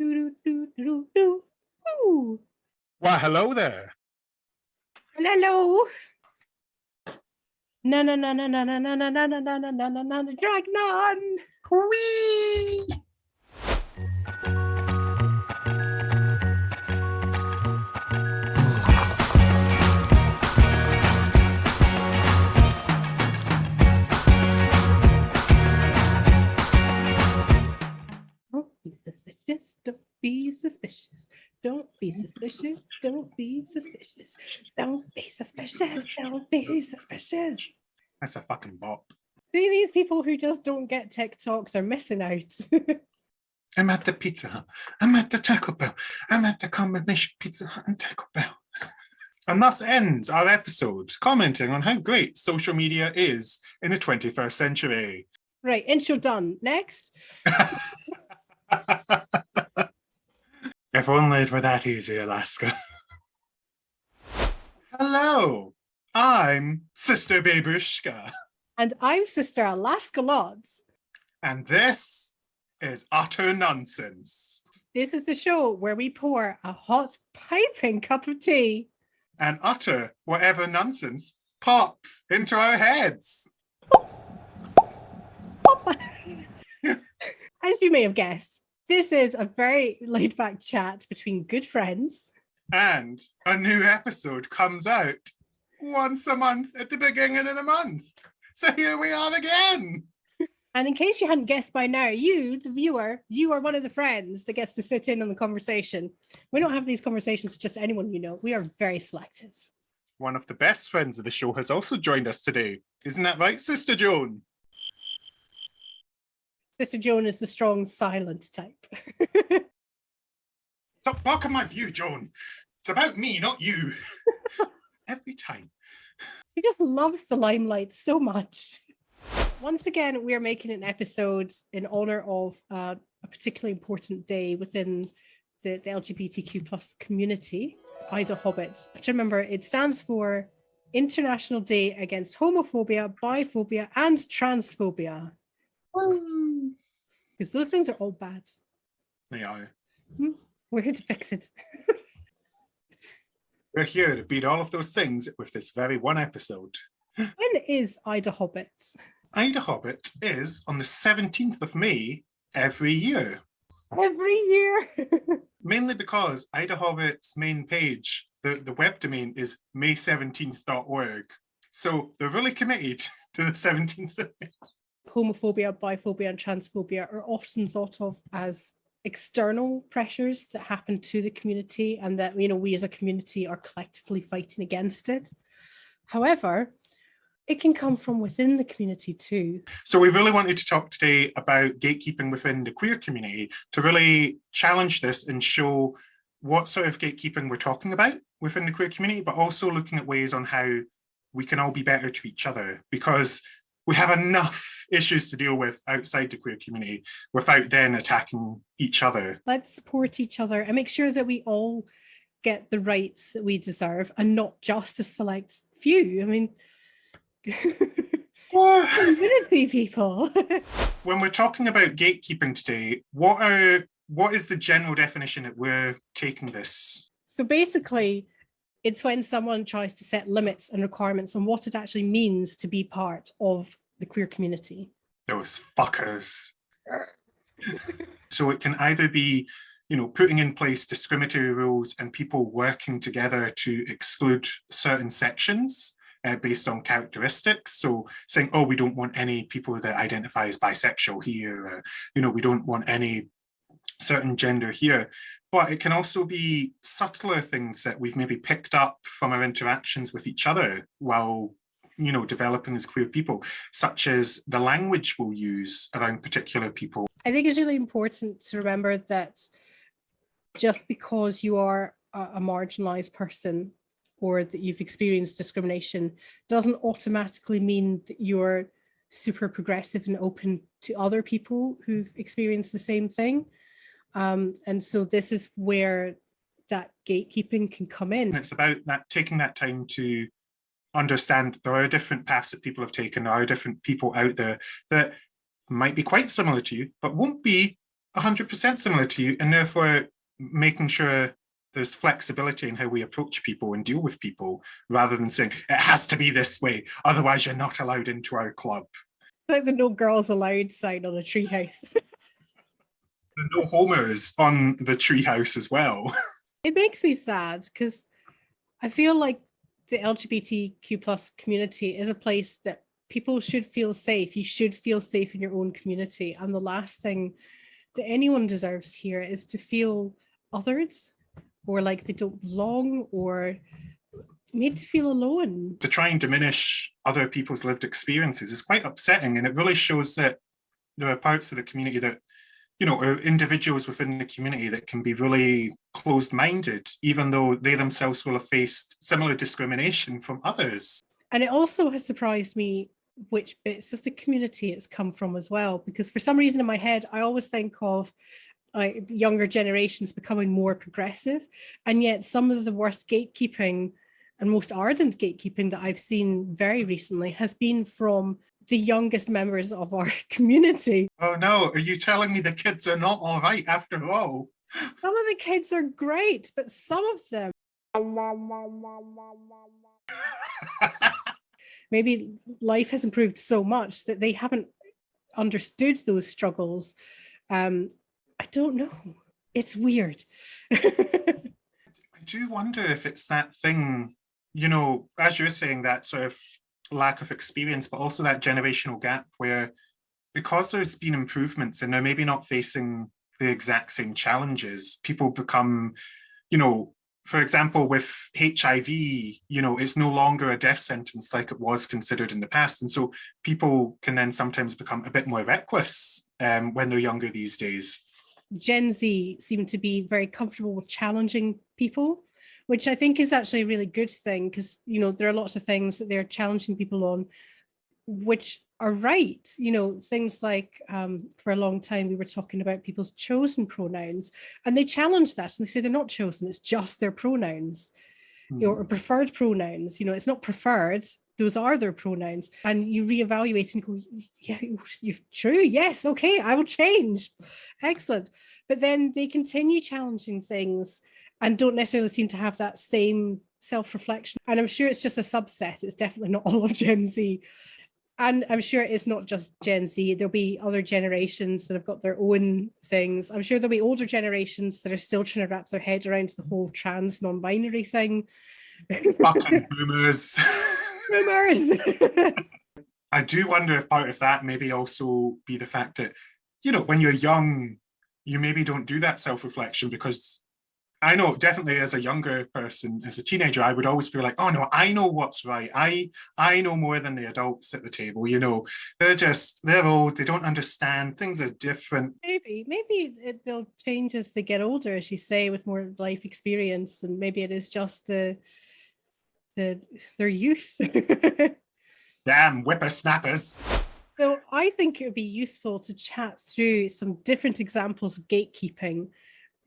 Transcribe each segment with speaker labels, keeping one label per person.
Speaker 1: Ooh.
Speaker 2: Well, hello there.
Speaker 1: Hello. No, no, no, no, no, no, no, no, no, no, no, no, no, no, no, no, drag none.
Speaker 2: Whee!
Speaker 1: Don't be suspicious. Don't be suspicious. Don't be suspicious. Don't be suspicious. Don't be suspicious.
Speaker 2: That's a fucking bop.
Speaker 1: See, these people who just don't get TikToks are missing out.
Speaker 2: I'm at the Pizza Hut. I'm at the Taco Bell. I'm at the combination Pizza Hut and Taco Bell. And thus ends our episode, commenting on how great social media is in the 21st century.
Speaker 1: Right, intro done. Next.
Speaker 2: If only it were that easy, Alaska. Hello, I'm Sister Babeushka.
Speaker 1: And I'm Sister Alaska Lott.
Speaker 2: And this is Utter Nunsense.
Speaker 1: This is the show where we pour a hot, piping cup of tea
Speaker 2: and utter whatever nonsense pops into our heads.
Speaker 1: As you may have guessed, this is a very laid-back chat between good friends.
Speaker 2: And a new episode comes out once a month at the beginning of the month. So here we are again.
Speaker 1: And in case you hadn't guessed by now, you, the viewer, you are one of the friends that gets to sit in on the conversation. We don't have these conversations with just anyone you know. We are very selective.
Speaker 2: One of the best friends of the show has also joined us today. Isn't that right, Sister Joan?
Speaker 1: Sister Joan is the strong, silent type.
Speaker 2: Stop blocking my view, Joan. It's about me, not you. Every time.
Speaker 1: She just loves the limelight so much. Once again, we are making an episode in honor of a particularly important day within the LGBTQ plus community, IDAHOBIT. Which remember, it stands for International Day Against Homophobia, Biphobia and Transphobia. Because those things are all bad.
Speaker 2: They are.
Speaker 1: We're here to fix it.
Speaker 2: We're here to beat all of those things with this very one episode.
Speaker 1: When is IDAHOBIT?
Speaker 2: IDAHOBIT is on the 17th of May every year.
Speaker 1: Every year?
Speaker 2: Mainly because IDAHOBIT's main page, the web domain is may17th.org. So they're really committed to the 17th of May.
Speaker 1: Homophobia, biphobia and transphobia are often thought of as external pressures that happen to the community and that, you know, we as a community are collectively fighting against it. However, it can come from within the community too.
Speaker 2: So we really wanted to talk today about gatekeeping within the queer community to really challenge this and show what sort of gatekeeping we're talking about within the queer community, but also looking at ways on how we can all be better to each other, because we have enough issues to deal with outside the queer community without then attacking each other.
Speaker 1: Let's support each other and make sure that we all get the rights that we deserve and not just a select few. I mean, community people.
Speaker 2: When we're talking about gatekeeping today, what is the general definition that we're taking this?
Speaker 1: So basically, it's when someone tries to set limits and requirements on what it actually means to be part of the queer community.
Speaker 2: Those fuckers. So it can either be, you know, putting in place discriminatory rules and people working together to exclude certain sections based on characteristics. So saying, oh, we don't want any people that identify as bisexual here. You know, we don't want any certain gender here. But it can also be subtler things that we've maybe picked up from our interactions with each other while, you know, developing as queer people, such as the language we'll use around particular people.
Speaker 1: I think it's really important to remember that just because you are a marginalized person or that you've experienced discrimination doesn't automatically mean that you're super progressive and open to other people who've experienced the same thing. And so this is where that gatekeeping can come in.
Speaker 2: It's about that, taking that time to understand there are different paths that people have taken, there are different people out there that might be quite similar to you, but won't be 100% similar to you, and therefore making sure there's flexibility in how we approach people and deal with people, rather than saying it has to be this way, otherwise you're not allowed into our club.
Speaker 1: Like the no girls allowed sign on a treehouse.
Speaker 2: The no homers on the treehouse as well.
Speaker 1: It makes me sad because I feel like the LGBTQ plus community is a place that people should feel safe. You should feel safe in your own community. And the last thing that anyone deserves here is to feel othered or like they don't belong or made to feel alone.
Speaker 2: To try and diminish other people's lived experiences is quite upsetting, and it really shows that there are parts of the community that, you know, are individuals within the community that can be really closed-minded, even though they themselves will have faced similar discrimination from others.
Speaker 1: And it also has surprised me which bits of the community it's come from as well, because for some reason in my head, I always think of like younger generations becoming more progressive, and yet some of the worst gatekeeping and most ardent gatekeeping that I've seen very recently has been from the youngest members of our community.
Speaker 2: Oh no, are you telling me the kids are not all right after all?
Speaker 1: Some of the kids are great, but some of them maybe life has improved so much that they haven't understood those struggles. I don't know. It's weird.
Speaker 2: I do wonder if it's that thing, you know, as you're saying, that sort of lack of experience, but also that generational gap where, because there's been improvements and they're maybe not facing the exact same challenges, people become, you know, for example, with HIV, you know, it's no longer a death sentence like it was considered in the past. And so people can then sometimes become a bit more reckless when they're younger these days.
Speaker 1: Gen Z seem to be very comfortable with challenging people, which I think is actually a really good thing, because, you know, there are lots of things that they're challenging people on, which are right. You know, things like for a long time, we were talking about people's chosen pronouns, and they challenge that and they say they're not chosen, it's just their pronouns. Or preferred pronouns. You know, it's not preferred, those are their pronouns. And you reevaluate and go, yeah, you're true. Yes. Okay. I will change. Excellent. But then they continue challenging things and don't necessarily seem to have that same self-reflection. And I'm sure it's just a subset. It's definitely not all of Gen Z. And I'm sure it's not just Gen Z. There'll be other generations that have got their own things. I'm sure there'll be older generations that are still trying to wrap their head around the whole trans non-binary thing.
Speaker 2: Fucking boomers.
Speaker 1: Boomers.
Speaker 2: I do wonder if part of that maybe also be the fact that, you know, when you're young, you maybe don't do that self-reflection, because I know definitely as a younger person, as a teenager, I would always feel like, oh no, I know what's right. I know more than the adults at the table, you know. They're old, they don't understand, things are different.
Speaker 1: Maybe they'll change as they get older, as you say, with more life experience, and maybe it is just their youth.
Speaker 2: Damn whippersnappers.
Speaker 1: So I think it would be useful to chat through some different examples of gatekeeping,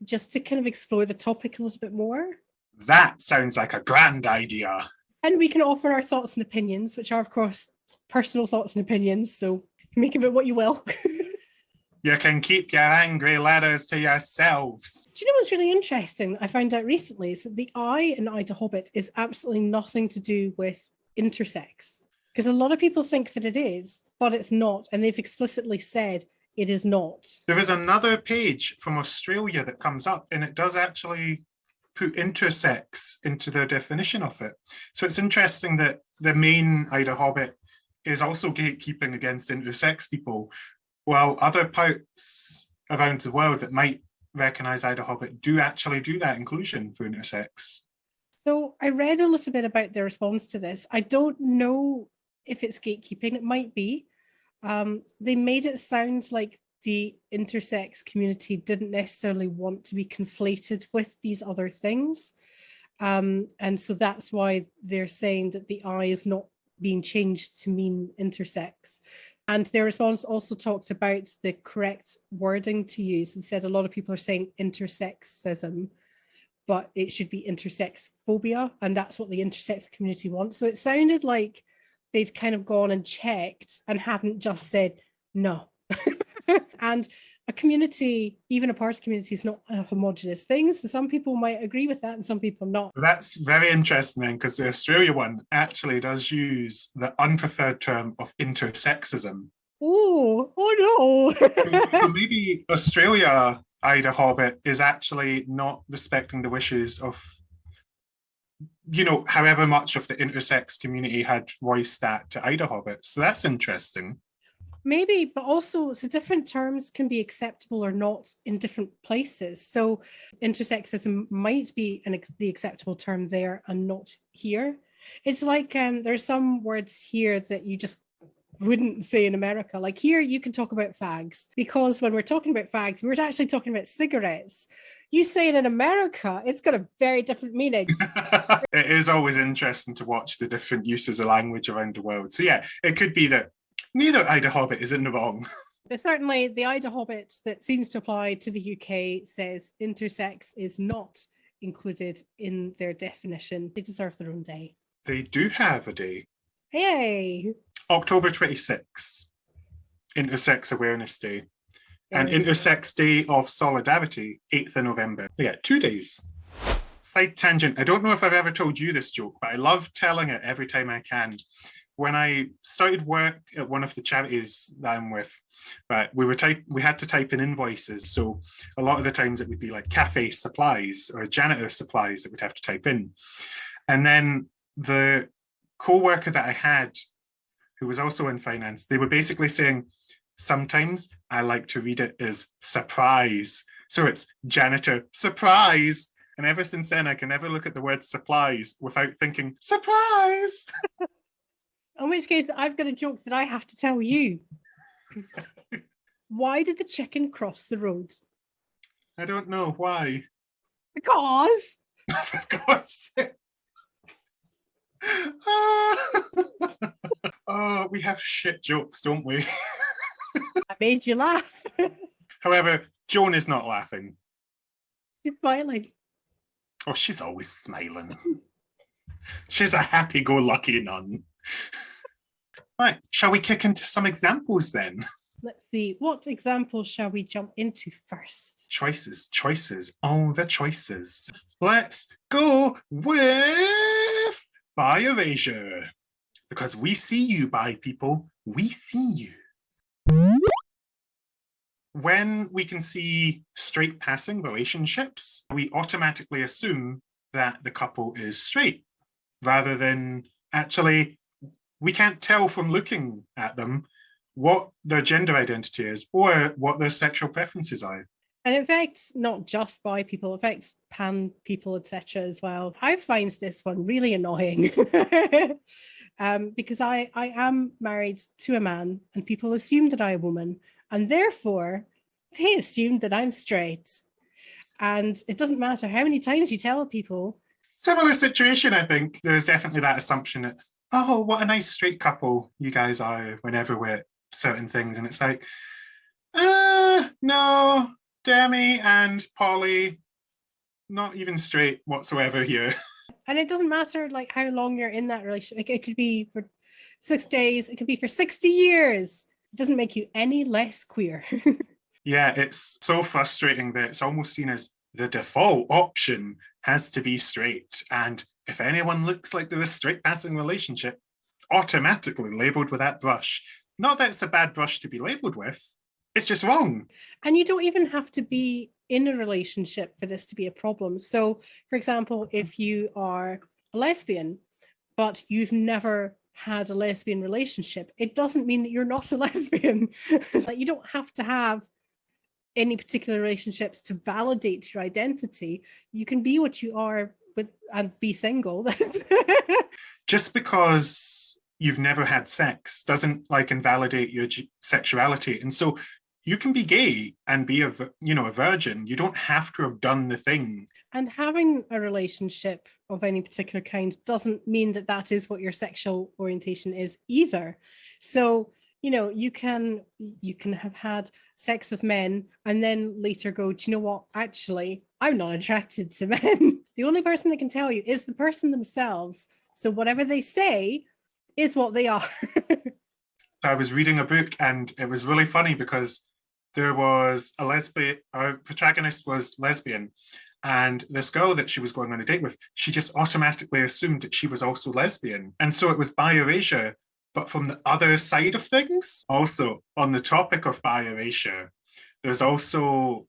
Speaker 1: just to kind of explore the topic a little bit more.
Speaker 2: That sounds like a grand idea.
Speaker 1: And we can offer our thoughts and opinions, which are, of course, personal thoughts and opinions. So make of it what you will.
Speaker 2: You can keep your angry letters to yourselves.
Speaker 1: Do you know what's really interesting I found out recently is that the I in IDAHOBIT is absolutely nothing to do with intersex. Because a lot of people think that it is, but it's not. And they've explicitly said it is not.
Speaker 2: There is another page from Australia that comes up, and it does actually put intersex into their definition of it. So it's interesting that the main IDAHOBIT is also gatekeeping against intersex people, while other parts around the world that might recognise IDAHOBIT do actually do that inclusion for intersex.
Speaker 1: So I read a little bit about their response to this. I don't know if it's gatekeeping, it might be. They made it sound like the intersex community didn't necessarily want to be conflated with these other things. And so that's why they're saying that the I is not being changed to mean intersex. And their response also talked about the correct wording to use. They said a lot of people are saying intersexism, but it should be intersex phobia. And that's what the intersex community wants. So it sounded like they'd kind of gone and checked and hadn't just said no. And a community, even a party community, is not a homogenous thing. So some people might agree with that and some people not.
Speaker 2: That's very interesting then, because the Australia one actually does use the unpreferred term of intersexism.
Speaker 1: Oh no.
Speaker 2: So maybe Australia, IDAHOBIT, is actually not respecting the wishes of, however much of the intersex community had voiced that to IDAHOBIT. So that's interesting.
Speaker 1: Maybe, but also, so different terms can be acceptable or not in different places. So intersexism might be the acceptable term there and not here. It's like there's some words here that you just wouldn't say in America. Like here, you can talk about fags, because when we're talking about fags, we're actually talking about cigarettes. You say it in America, it's got a very different meaning.
Speaker 2: It is always interesting to watch the different uses of language around the world. So yeah, it could be that neither IDAHOBIT is in the wrong.
Speaker 1: But certainly the IDAHOBIT that seems to apply to the UK says intersex is not included in their definition. They deserve their own day.
Speaker 2: They do have a day.
Speaker 1: Hey!
Speaker 2: October 26th, Intersex Awareness Day. And Intersex Day of Solidarity, 8th of November. Yeah, 2 days. Side tangent. I don't know if I've ever told you this joke, but I love telling it every time I can. When I started work at one of the charities that I'm with, but we had to type in invoices. So a lot of the times it would be like cafe supplies or janitor supplies that we'd have to type in. And then the co-worker that I had, who was also in finance, they were basically saying, sometimes I like to read it as surprise. So it's janitor surprise. And ever since then, I can never look at the word supplies without thinking, surprise!
Speaker 1: In which case, I've got a joke that I have to tell you. Why did the chicken cross the road?
Speaker 2: I don't know. Why?
Speaker 1: Because.
Speaker 2: Of course. Oh, we have shit jokes, don't we?
Speaker 1: I made you laugh.
Speaker 2: However, Joan is not laughing.
Speaker 1: She's smiling.
Speaker 2: Oh, she's always smiling. She's a happy-go-lucky nun. Right, shall we kick into some examples then?
Speaker 1: Let's see, what examples shall we jump into first?
Speaker 2: Choices, all the choices. Let's go with bi erasure. Because we see you, bi people, we see you. When we can see straight passing relationships, we automatically assume that the couple is straight, rather than actually, we can't tell from looking at them what their gender identity is or what their sexual preferences are.
Speaker 1: And it affects not just bi people, it affects pan people, etc. as well. I find this one really annoying because I am married to a man and people assume that I'm a woman, and therefore they assume that I'm straight. And it doesn't matter how many times you tell people.
Speaker 2: Similar situation, I think. There's definitely that assumption that, oh, what a nice straight couple you guys are whenever we're at certain things. And it's like, no, Demi and Polly, not even straight whatsoever here.
Speaker 1: And it doesn't matter like how long you're in that relationship. It could be for 6 days, it could be for 60 years. It doesn't make you any less queer.
Speaker 2: Yeah, it's so frustrating that it's almost seen as the default option has to be straight. And if anyone looks like they're a straight passing relationship, automatically labeled with that brush. Not that it's a bad brush to be labeled with, it's just wrong.
Speaker 1: And you don't even have to be in a relationship for this to be a problem. So, for example, if you are a lesbian, but you've never had a lesbian relationship, it doesn't mean that you're not a lesbian. Like, you don't have to have any particular relationships to validate your identity. You can be what you are and be single.
Speaker 2: Just because you've never had sex doesn't like invalidate your sexuality. And so you can be gay and be a virgin. You don't have to have done the thing.
Speaker 1: And having a relationship of any particular kind doesn't mean that that is what your sexual orientation is either. So, you can have had sex with men and then later go, do you know what? Actually, I'm not attracted to men. The only person that can tell you is the person themselves. So whatever they say is what they are.
Speaker 2: I was reading a book and it was really funny because there was a lesbian, our protagonist was lesbian, and this girl that she was going on a date with, she just automatically assumed that she was also lesbian. And so it was bi-erasure, but from the other side of things. Also, on the topic of bi-erasure, there's also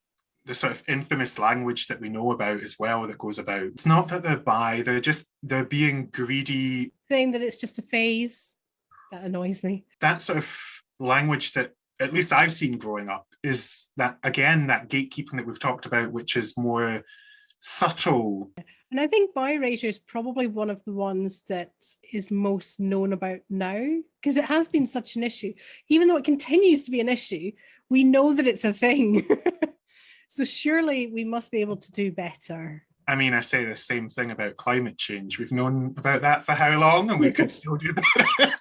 Speaker 2: the sort of infamous language that we know about as well that goes about. It's not that they're bi, they're being greedy.
Speaker 1: Saying that it's just a phase, that annoys me.
Speaker 2: That sort of language that at least I've seen growing up is that, again, that gatekeeping that we've talked about, which is more subtle.
Speaker 1: And I think bi-erasure is probably one of the ones that is most known about now, because it has been such an issue. Even though it continues to be an issue, we know that it's a thing. So surely we must be able to do better.
Speaker 2: I mean, I say the same thing about climate change. We've known about that for how long, and we could still do better.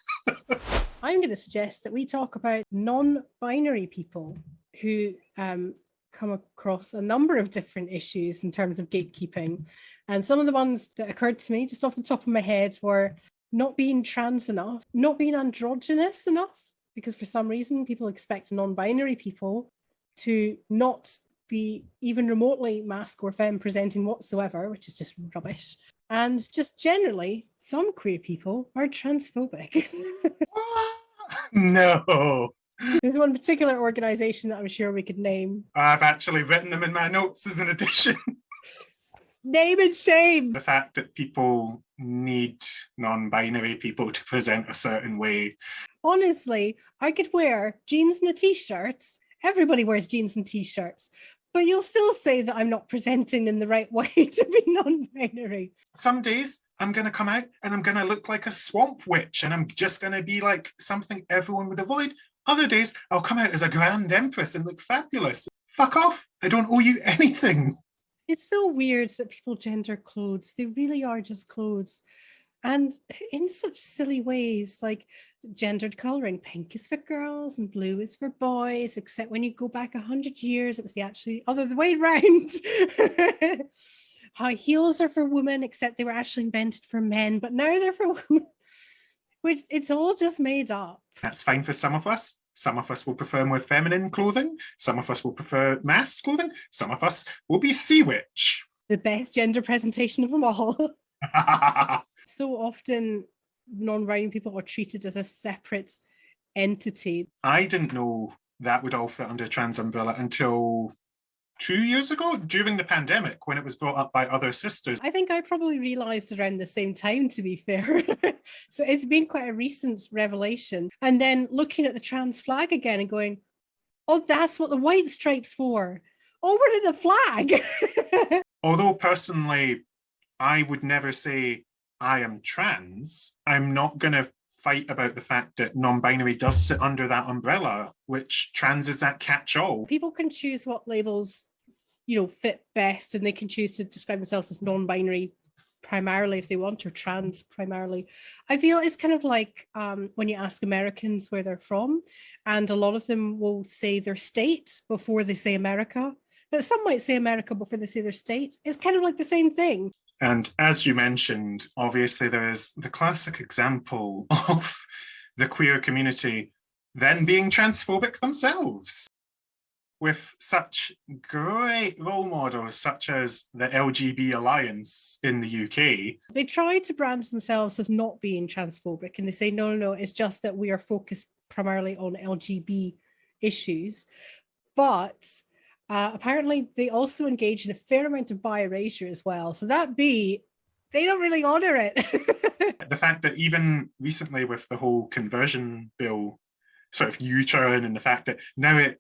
Speaker 1: I'm going to suggest that we talk about non-binary people who come across a number of different issues in terms of gatekeeping. And some of the ones that occurred to me just off the top of my head were not being trans enough, not being androgynous enough, because for some reason people expect non-binary people to not be even remotely masc or femme presenting whatsoever, which is just rubbish. And just generally, some queer people are transphobic.
Speaker 2: No.
Speaker 1: There's one particular organisation that I'm sure we could name.
Speaker 2: I've actually written them in my notes as an addition.
Speaker 1: Name and shame.
Speaker 2: The fact that people need non-binary people to present a certain way.
Speaker 1: Honestly, I could wear jeans and a t-shirt. Everybody wears jeans and t-shirts. But you'll still say that I'm not presenting in the right way to be non-binary.
Speaker 2: Some days I'm going to come out and I'm going to look like a swamp witch and I'm just going to be like something everyone would avoid. Other days I'll come out as a grand empress and look fabulous. Fuck off. I don't owe you anything.
Speaker 1: It's so weird that people gender clothes. They really are just clothes. And in such silly ways, like gendered colouring, pink is for girls and blue is for boys, except when you go back 100 years, it was the actually other way around. High heels are for women, except they were actually invented for men, but now they're for women. Which it's all just made up.
Speaker 2: That's fine for some of us. Some of us will prefer more feminine clothing. Some of us will prefer mass clothing. Some of us will be sea witch.
Speaker 1: The best gender presentation of them all. So often non-binary people are treated as a separate entity.
Speaker 2: I didn't know that would all fit under trans umbrella until 2 years ago, during the pandemic, when it was brought up by other sisters.
Speaker 1: I think I probably realised around the same time, to be fair. So it's been quite a recent revelation. And then looking at the trans flag again and going, oh, that's what the white stripe's for. Oh, we're in the flag.
Speaker 2: Although personally, I would never say I am trans, I'm not going to fight about the fact that non-binary does sit under that umbrella, which trans is that catch-all.
Speaker 1: People can choose what labels, fit best, and they can choose to describe themselves as non-binary primarily if they want, or trans primarily. I feel it's kind of like when you ask Americans where they're from, and a lot of them will say their state before they say America, but some might say America before they say their state. It's kind of like the same thing.
Speaker 2: And as you mentioned, obviously there is the classic example of the queer community then being transphobic themselves, with such great role models such as the LGB Alliance in the UK.
Speaker 1: They try to brand themselves as not being transphobic, and they say, no, it's just that we are focused primarily on LGB issues. But apparently they also engage in a fair amount of bi-erasure as well. So they don't really honour it.
Speaker 2: The fact that even recently with the whole conversion bill sort of U-turn, and the fact that now it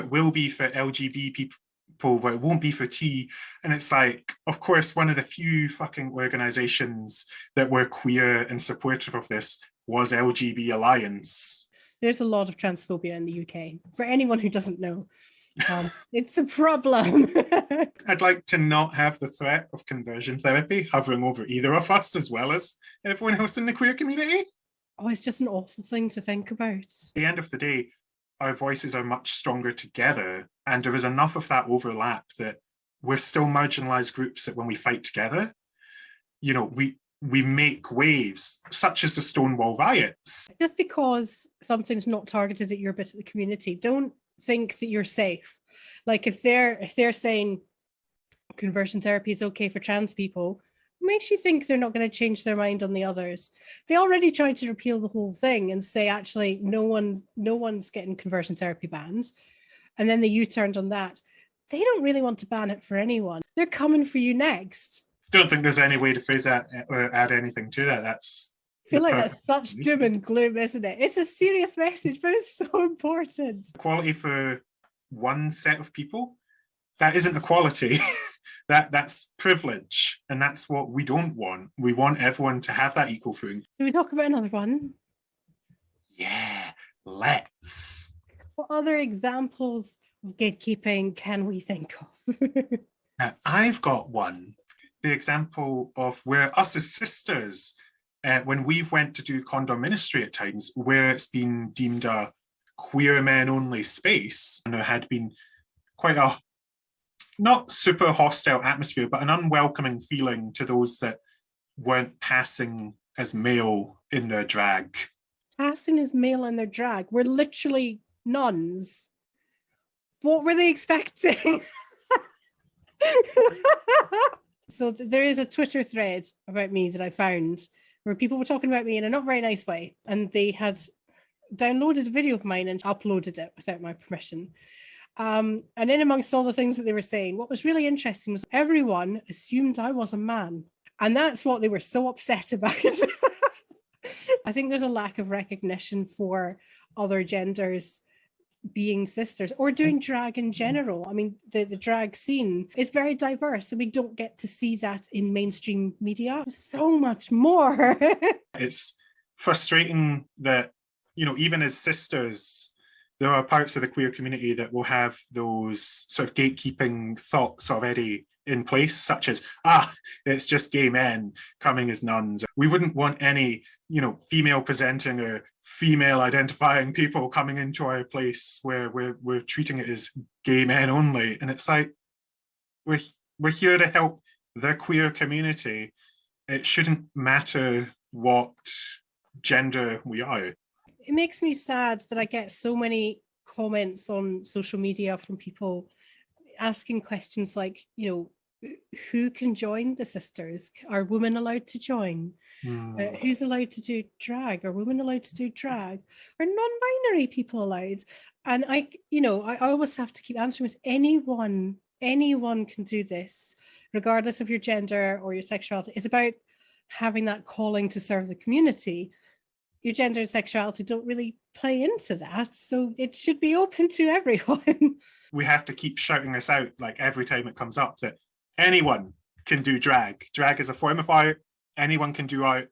Speaker 2: will be for LGBT people, but it won't be for T. And it's like, of course, one of the few fucking organisations that were queer and supportive of this was LGB Alliance.
Speaker 1: There's a lot of transphobia in the UK. For anyone who doesn't know. It's a problem.
Speaker 2: I'd like to not have the threat of conversion therapy hovering over either of us, as well as everyone else in the queer community.
Speaker 1: Oh, it's just an awful thing to think about.
Speaker 2: At the end of the day, our voices are much stronger together, and there is enough of that overlap that we're still marginalized groups that when we fight together, we make waves, such as the Stonewall riots.
Speaker 1: Just because something's not targeted at your bit of the community, don't think that you're safe. Like if they're saying conversion therapy is okay for trans people, makes you think they're not going to change their mind on the others. They already tried to repeal the whole thing and say actually no one's getting conversion therapy bans, and then they U-turned on that. They don't really want to ban it for anyone. They're coming for you next.
Speaker 2: Don't think there's any way to phrase that or add anything to that. That's
Speaker 1: I feel like that's such doom and gloom, isn't it? It's a serious message, but it's so important.
Speaker 2: Equality for one set of people, that isn't equality. That's privilege, and that's what we don't want. We want everyone to have that equal footing.
Speaker 1: Can we talk about another one?
Speaker 2: Yeah, let's.
Speaker 1: What other examples of gatekeeping can we think of?
Speaker 2: I've got one. The example of where us as sisters, when we've went to do condom ministry at times, where it's been deemed a queer men only space, and there had been quite a not super hostile atmosphere, but an unwelcoming feeling to those that weren't passing as male in their drag.
Speaker 1: Passing as male in their drag. We're literally nuns. What were they expecting? So there is a Twitter thread about me that I found where people were talking about me in a not very nice way, and they had downloaded a video of mine and uploaded it without my permission. And in amongst all the things that they were saying, what was really interesting was everyone assumed I was a man. And that's what they were so upset about. I think there's a lack of recognition for other genders being sisters or doing drag in general. I mean, the drag scene is very diverse, and we don't get to see that in mainstream media. There's so much more.
Speaker 2: It's frustrating that, even as sisters, there are parts of the queer community that will have those sort of gatekeeping thoughts already in place, such as, it's just gay men coming as nuns. We wouldn't want any, female presenting or female identifying people coming into our place where we're treating it as gay men only. And it's like, we're here to help the queer community. It shouldn't matter what gender we are.
Speaker 1: It makes me sad that I get so many comments on social media from people asking questions like, who can join the sisters? Are women allowed to join? Who's allowed to do drag? Are women allowed to do drag? Are non-binary people allowed? And I always have to keep answering with anyone can do this, regardless of your gender or your sexuality. It's about having that calling to serve the community. Your gender and sexuality don't really play into that, so it should be open to everyone.
Speaker 2: We have to keep shouting this out, like every time it comes up, that anyone can do drag. Drag is a form of art. Anyone can do art.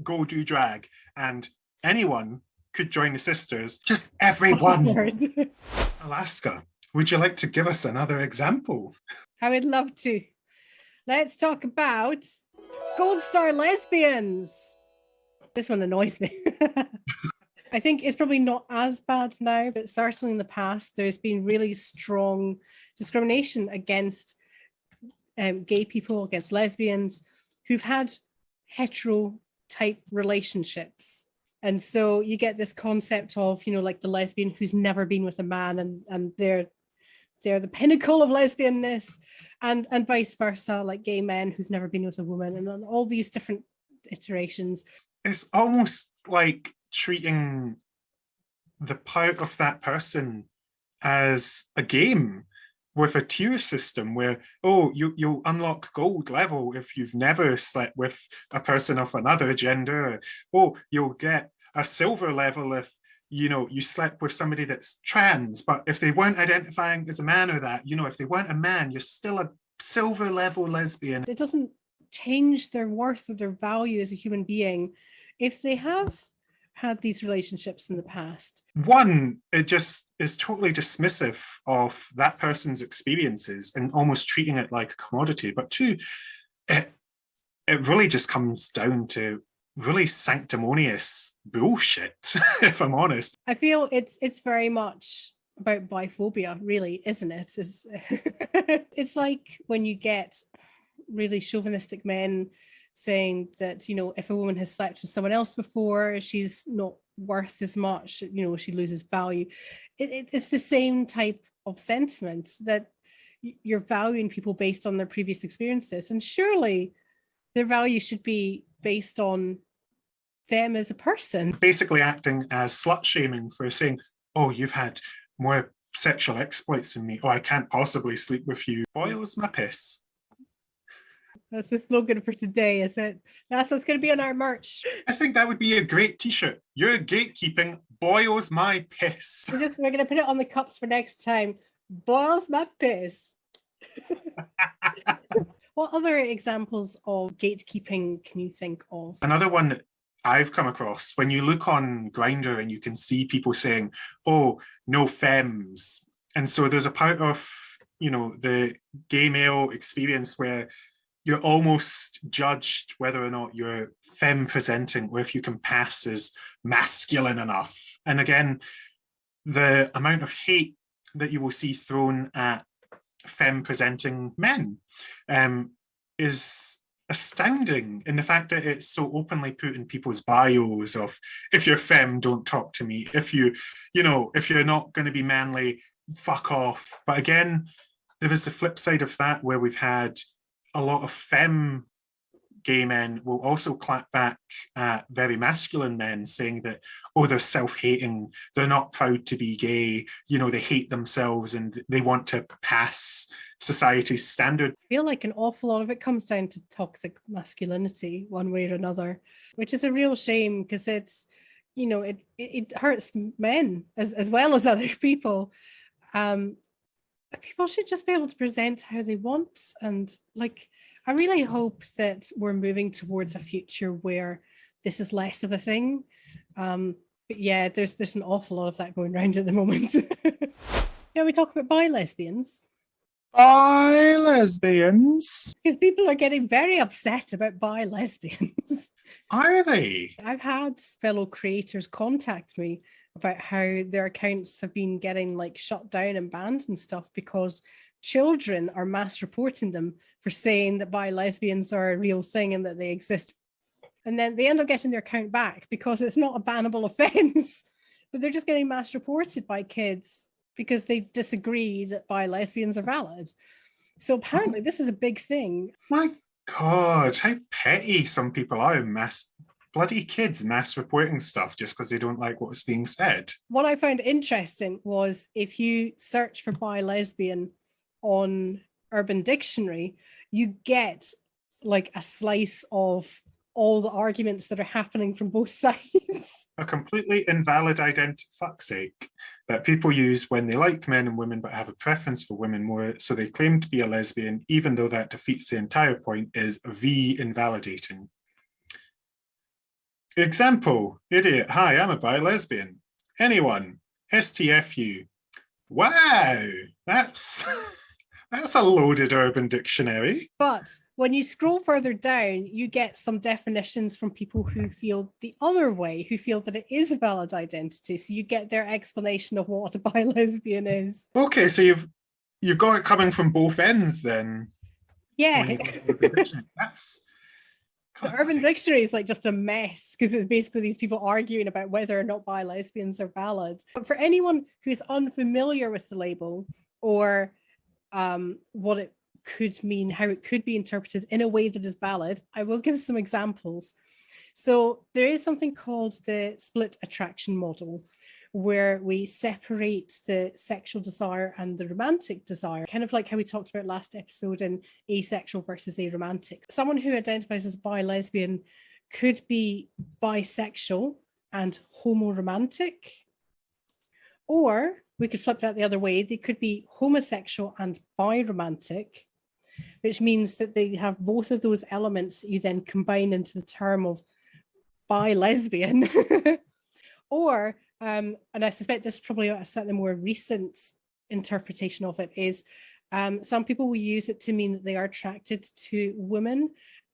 Speaker 2: Go do drag. And anyone could join the sisters. Just everyone. Alaska, would you like to give us another example?
Speaker 1: I would love to. Let's talk about Gold Star lesbians. This one annoys me. I think it's probably not as bad now, but certainly in the past, there's been really strong discrimination against gay people, against lesbians who've had hetero type relationships. And so you get this concept of, like the lesbian who's never been with a man, and they're the pinnacle of lesbianness, and vice versa, like gay men who've never been with a woman, and all these different iterations.
Speaker 2: It's almost like treating the part of that person as a game with a tier system where, you'll unlock gold level if you've never slept with a person of another gender. You'll get a silver level if, you slept with somebody that's trans, but if they weren't identifying as a man or that, if they weren't a man, you're still a silver level lesbian.
Speaker 1: It doesn't change their worth or their value as a human being if they have had these relationships in the past. One,
Speaker 2: it just is totally dismissive of that person's experiences and almost treating it like a commodity. But two, it really just comes down to really sanctimonious bullshit, if I'm honest.
Speaker 1: I feel it's very much about biphobia, really, isn't it? It's like when you get really chauvinistic men saying that, if a woman has slept with someone else before, she's not worth as much, you know, she loses value. It's the same type of sentiment, that you're valuing people based on their previous experiences, and surely their value should be based on them as a person.
Speaker 2: Basically acting as slut shaming for saying, oh, you've had more sexual exploits than me. Oh, I can't possibly sleep with you. Boils my piss.
Speaker 1: That's the slogan for today, is it? That's what's going to be on our merch.
Speaker 2: I think that would be a great t-shirt. Your gatekeeping boils my piss.
Speaker 1: We're going to put it on the cups for next time. Boils my piss. What other examples of gatekeeping can you think of?
Speaker 2: Another one that I've come across, when you look on Grindr and you can see people saying, oh, no femmes. And so there's a part of, you know, the gay male experience where you're almost judged whether or not you're femme presenting, or if you can pass as masculine enough. And again, the amount of hate that you will see thrown at femme presenting men is astounding, in the fact that it's so openly put in people's bios of, if you're femme, don't talk to me. If you know, if you're not going to be manly, fuck off. But again, there is the flip side of that, where we've had a lot of femme gay men will also clap back at very masculine men, saying that, oh, they're self-hating, they're not proud to be gay, you know, they hate themselves and they want to pass society's standard.
Speaker 1: I feel like an awful lot of it comes down to toxic masculinity, one way or another, which is a real shame, because it's, you know, it hurts men as well as other people. People should just be able to present how they want. And like, I really hope that we're moving towards a future where this is less of a thing. But yeah, there's an awful lot of that going around at the moment. We talk about bi-lesbians.
Speaker 2: Bi-lesbians?
Speaker 1: Because people are getting very upset about bi-lesbians.
Speaker 2: Are they?
Speaker 1: I've had fellow creators contact me about how their accounts have been getting like shut down and banned and stuff because children are mass reporting them for saying that bi-lesbians are a real thing and that they exist. And then they end up getting their account back because it's not a bannable offense, but they're just getting mass reported by kids because they disagree that bi-lesbians are valid. So apparently this is a big thing.
Speaker 2: My God, how petty some people are. Bloody kids mass reporting stuff just because they don't like what's being said.
Speaker 1: What I found interesting was, if you search for bi-lesbian on Urban Dictionary, you get like a slice of all the arguments that are happening from both sides.
Speaker 2: A completely invalid fuck's sake that people use when they like men and women but have a preference for women more, so they claim to be a lesbian, even though that defeats the entire point, is invalidating. Example, idiot, hi, I'm a bi-lesbian. Anyone, STFU. Wow, that's a loaded Urban Dictionary.
Speaker 1: But when you scroll further down, you get some definitions from people who feel the other way, who feel that it is a valid identity. So you get their explanation of what a bi-lesbian is.
Speaker 2: Okay, so you've got it coming from both ends then.
Speaker 1: Yeah.
Speaker 2: That's
Speaker 1: the Urban Dictionary is like just a mess, because it's basically these people arguing about whether or not bi-lesbians are valid. But for anyone who's unfamiliar with the label, or what it could mean, how it could be interpreted in a way that is valid, I will give some examples. So there is something called the split attraction model, where we separate the sexual desire and the romantic desire, kind of like how we talked about last episode in asexual versus aromantic. Someone who identifies as bi-lesbian could be bisexual and homoromantic, or we could flip that the other way. They could be homosexual and biromantic, which means that they have both of those elements that you then combine into the term of bi-lesbian. Or, and I suspect this is probably a slightly more recent interpretation of it, is some people will use it to mean that they are attracted to women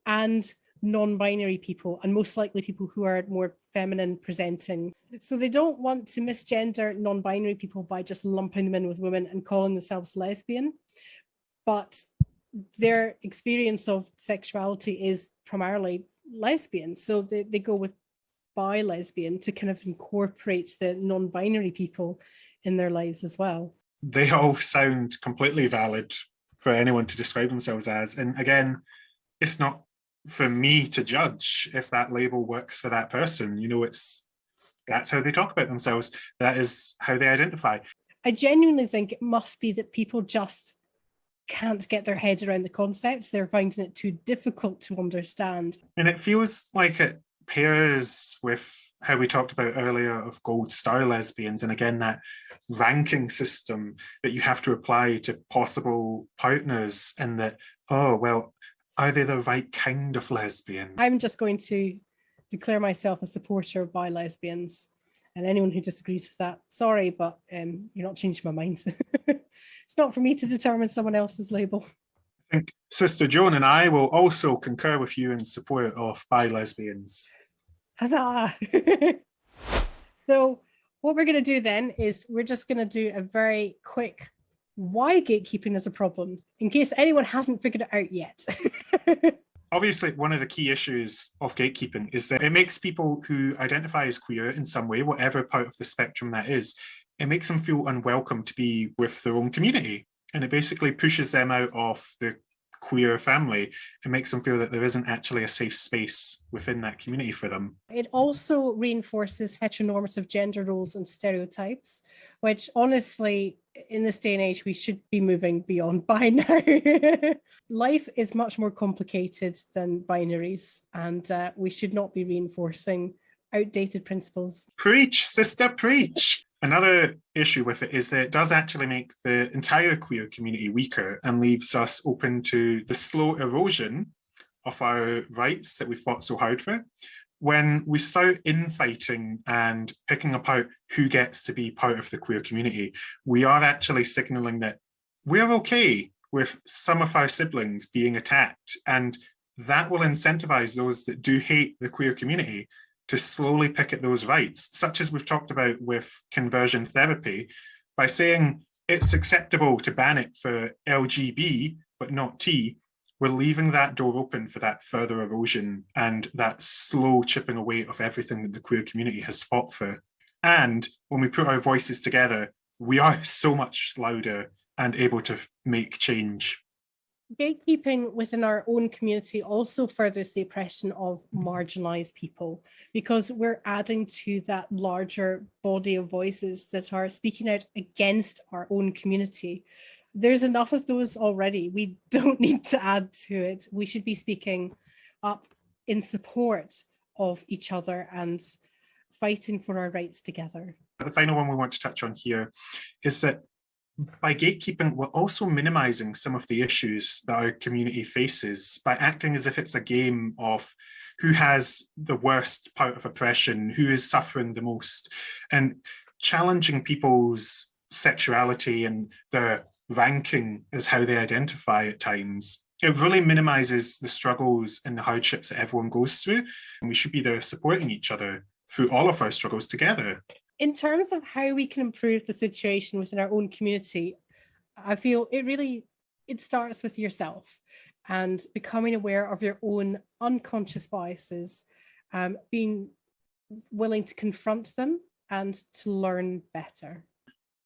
Speaker 1: and non-binary people, and most likely people who are more feminine presenting. So they don't want to misgender non-binary people by just lumping them in with women and calling themselves lesbian, but their experience of sexuality is primarily lesbian. So they go with bi lesbian to kind of incorporate the non-binary people in their lives as well.
Speaker 2: They all sound completely valid for anyone to describe themselves as. And again, it's not for me to judge if that label works for that person. You know, that's how they talk about themselves. That is how they identify.
Speaker 1: I genuinely think it must be that people just can't get their heads around the concepts. They're finding it too difficult to understand.
Speaker 2: And it feels like it pairs with how we talked about earlier of gold star lesbians, and again that ranking system that you have to apply to possible partners, and that, oh well, are they the right kind of lesbian?
Speaker 1: I'm just going to declare myself a supporter of bi lesbians, and anyone who disagrees with that, sorry, but you're not changing my mind. It's not for me to determine someone else's label.
Speaker 2: I think Sister Joan and I will also concur with you in support of bi lesbians.
Speaker 1: So what we're going to do then is we're just going to do a very quick why gatekeeping is a problem, in case anyone hasn't figured it out yet.
Speaker 2: Obviously, one of the key issues of gatekeeping is that it makes people who identify as queer in some way, whatever part of the spectrum that is, it makes them feel unwelcome to be with their own community. And it basically pushes them out of the queer family and makes them feel that there isn't actually a safe space within that community for them.
Speaker 1: It also reinforces heteronormative gender roles and stereotypes, which honestly, in this day and age, we should be moving beyond by now. Life is much more complicated than binaries, and we should not be reinforcing outdated principles.
Speaker 2: Preach, sister, preach. Another issue with it is that it does actually make the entire queer community weaker and leaves us open to the slow erosion of our rights that we fought so hard for. When we start infighting and picking apart who gets to be part of the queer community, we are actually signaling that we're okay with some of our siblings being attacked, and that will incentivize those that do hate the queer community to slowly pick at those rights, such as we've talked about with conversion therapy, by saying it's acceptable to ban it for LGB, but not T. We're leaving that door open for that further erosion and that slow chipping away of everything that the queer community has fought for. And when we put our voices together, we are so much louder and able to make change.
Speaker 1: Gatekeeping within our own community also furthers the oppression of marginalized people, because we're adding to that larger body of voices that are speaking out against our own community. There's enough of those already. We don't need to add to it. We should be speaking up in support of each other and fighting for our rights together.
Speaker 2: The final one we want to touch on here is that by gatekeeping, we're also minimizing some of the issues that our community faces by acting as if it's a game of who has the worst part of oppression, who is suffering the most, and challenging people's sexuality and their ranking as how they identify at times. It really minimizes the struggles and the hardships that everyone goes through, and we should be there supporting each other through all of our struggles together.
Speaker 1: In terms of how we can improve the situation within our own community, I feel it starts with yourself and becoming aware of your own unconscious biases, being willing to confront them and to learn better.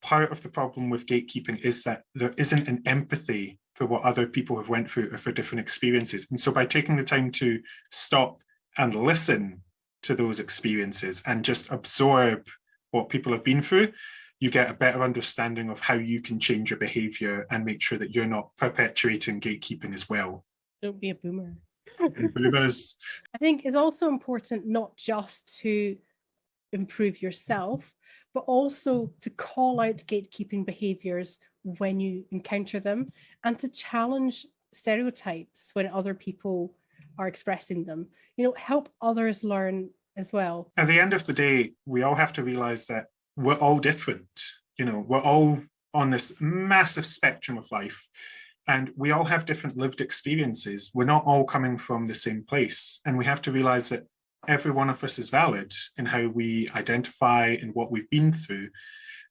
Speaker 2: Part of the problem with gatekeeping is that there isn't an empathy for what other people have went through or for different experiences. And so by taking the time to stop and listen to those experiences and just absorb what people have been through, you get a better understanding of how you can change your behavior and make sure that you're not perpetuating gatekeeping as well.
Speaker 1: Don't be a boomer.
Speaker 2: Boomers.
Speaker 1: I think it's also important not just to improve yourself, but also to call out gatekeeping behaviors when you encounter them and to challenge stereotypes when other people are expressing them. Help others learn as well.
Speaker 2: At the end of the day, we all have to realize that we're all different. We're all on this massive spectrum of life, and we all have different lived experiences. We're not all coming from the same place, and we have to realize that every one of us is valid in how we identify and what we've been through.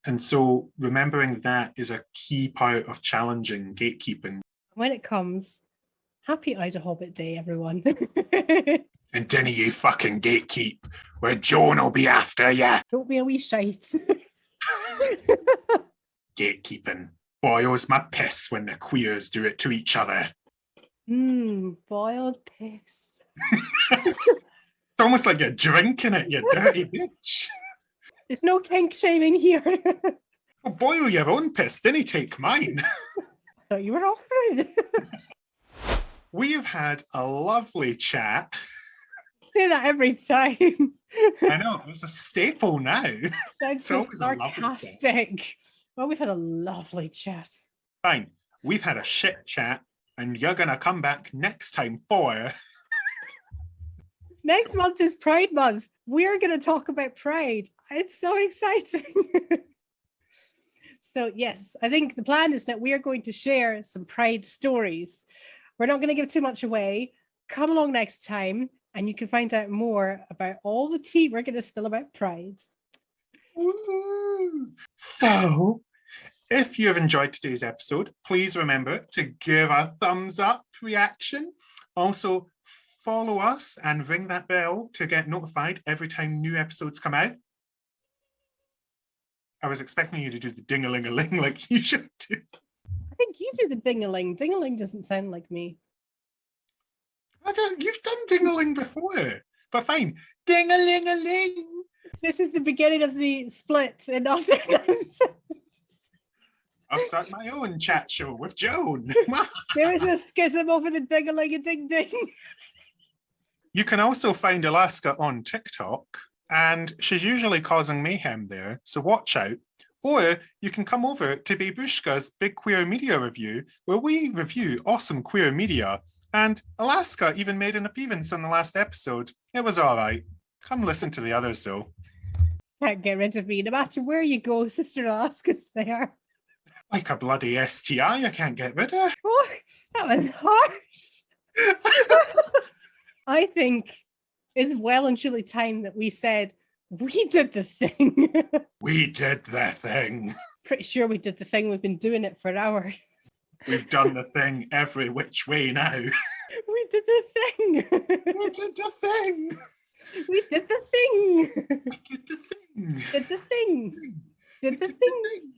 Speaker 2: And so remembering that is a key part of challenging gatekeeping.
Speaker 1: When it comes, happy IDAHOBIT Day, everyone.
Speaker 2: And dinna you fucking gatekeep, where Joan will be after ya.
Speaker 1: Don't be a wee shite.
Speaker 2: Gatekeeping boils my piss when the queers do it to each other.
Speaker 1: Boiled piss.
Speaker 2: It's almost like you're drinking it, you dirty bitch.
Speaker 1: There's no kink shaming here.
Speaker 2: Well, boil your own piss, didn't take mine.
Speaker 1: I thought you were offered.
Speaker 2: We've had a lovely chat.
Speaker 1: Say that every time.
Speaker 2: I know, it's a staple now.
Speaker 1: That's
Speaker 2: So always a lovely chat.
Speaker 1: sarcastic. Well, we've had a lovely chat.
Speaker 2: Fine, we've had a shit chat, and you're going to come back next time for...
Speaker 1: Next month is Pride Month. We're going to talk about Pride. It's so exciting. So yes, I think the plan is that we are going to share some Pride stories. We're not going to give too much away. Come along next time and you can find out more about all the tea we're going to spill about Pride.
Speaker 2: Woo. So, if you have enjoyed today's episode, please remember to give a thumbs up reaction. Also, follow us and ring that bell to get notified every time new episodes come out. I was expecting you to do the ding-a-ling-a-ling like you should do.
Speaker 1: I think you do the ding-a-ling. Ding-a-ling doesn't sound like me.
Speaker 2: You've done ding-a-ling before, but fine. Ding-a-ling-a-ling.
Speaker 1: This is the beginning of the split and nothing else.
Speaker 2: I'll start my own chat show with Joan.
Speaker 1: There is a schism over the ding-a-ling-a-ding-ding.
Speaker 2: You can also find Alaska on TikTok, and she's usually causing mayhem there, so watch out. Or you can come over to Babeushka's Big Queer Media Review, where we review awesome queer media. And Alaska even made an appearance on the last episode. It was all right. Come listen to the others, though.
Speaker 1: Can't get rid of me. No matter where you go, Sister Alaska's there.
Speaker 2: Like a bloody STI I can't get rid of.
Speaker 1: Oh, that was harsh. I think it's well and truly time that we said, we did the thing.
Speaker 2: We did the thing.
Speaker 1: Pretty sure we did the thing. We've been doing it for hours.
Speaker 2: We've done the thing every which way now.
Speaker 1: We did the thing.
Speaker 2: We did the thing.
Speaker 1: We did the thing.
Speaker 2: We did the thing.
Speaker 1: Did the thing. Did the thing.